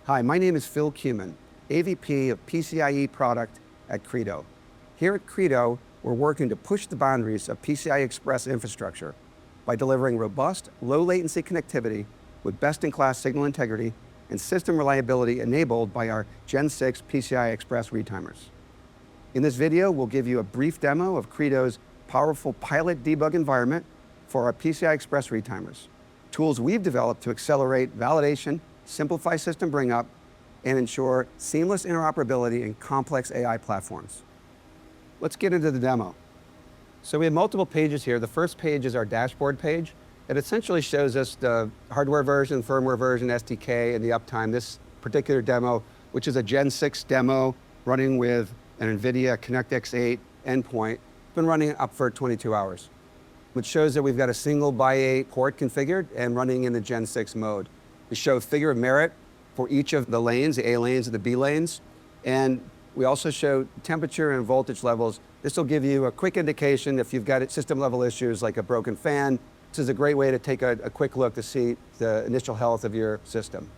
Hi, my name is Phil Kuman, AVP of PCIe product at Credo. Here at Credo, we're working to push the boundaries of PCI Express infrastructure by delivering robust, low-latency connectivity with best-in-class signal integrity and system reliability enabled by our Gen 6 PCI Express retimers. In this video, we'll give you a brief demo of Credo's powerful pilot debug environment for our PCI Express retimers, tools we've developed to accelerate validation, simplify system bring-up, and ensure seamless interoperability in complex AI platforms. Let's get into the demo. So we have multiple pages here. The first page is our dashboard page. It essentially shows us the hardware version, firmware version, SDK, and the uptime. This particular demo, which is a Gen 6 demo running with an NVIDIA ConnectX-8 endpoint, been running up for 22 hours, which shows that we've got a single by 8 port configured and running in the Gen 6 mode. We show figure of merit for each of the lanes, the A lanes and the B lanes. And we also show temperature and voltage levels. This will give you a quick indication if you've got system level issues like a broken fan. This is a great way to take a quick look to see the initial health of your system.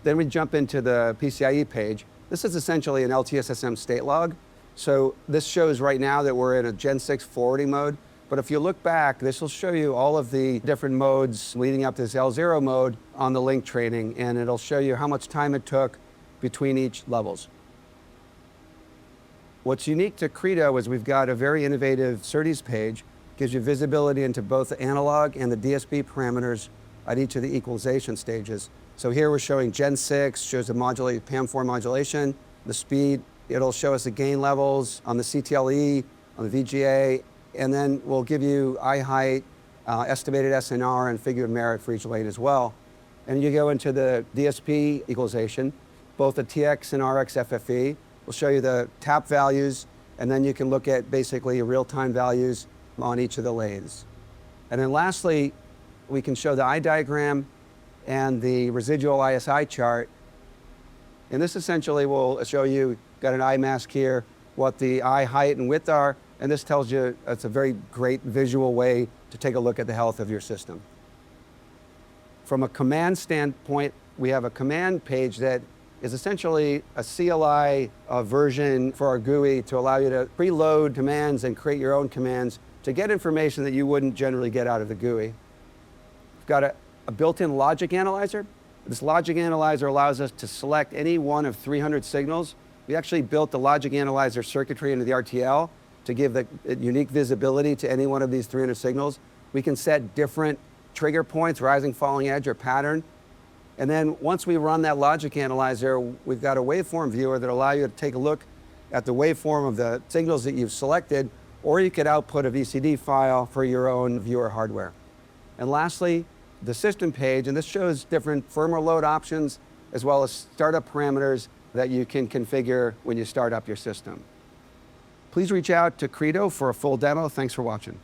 Then we jump into the PCIe page. This is essentially an LTSSM state log. So this shows right now that we're in a Gen 6 forwarding mode. But if you look back, this will show you all of the different modes leading up to this L0 mode on the link training, and it'll show you how much time it took between each levels. What's unique to Credo is we've got a very innovative SerDes page, gives you visibility into both the analog and the DSP parameters at each of the equalization stages. So here we're showing Gen 6, shows the modulated PAM4 modulation, the speed. It'll show us the gain levels on the CTLE, on the VGA, and then we'll give you eye height, estimated SNR, and figure of merit for each lane as well. And you go into the DSP equalization, both the TX and RX FFE. We'll show you the tap values, and then you can look at basically real-time values on each of the lanes. And then lastly, we can show the eye diagram and the residual ISI chart. And this essentially will show you, got an eye mask here, what the eye height and width are, and this tells you it's a very great visual way to take a look at the health of your system. From a command standpoint, we have a command page that is essentially a CLI version for our GUI to allow you to preload commands and create your own commands to get information that you wouldn't generally get out of the GUI. We've got a built-in logic analyzer. This logic analyzer allows us to select any one of 300 signals. We actually built the logic analyzer circuitry into the RTL to give the unique visibility to any one of these 300 signals. We can set different trigger points, rising, falling edge, or pattern. And then once we run that logic analyzer, we've got a waveform viewer that allows you to take a look at the waveform of the signals that you've selected, or you could output a VCD file for your own viewer hardware. And lastly, the system page, and this shows different firmware load options as well as startup parameters that you can configure when you start up your system. Please reach out to Credo for a full demo. Thanks for watching.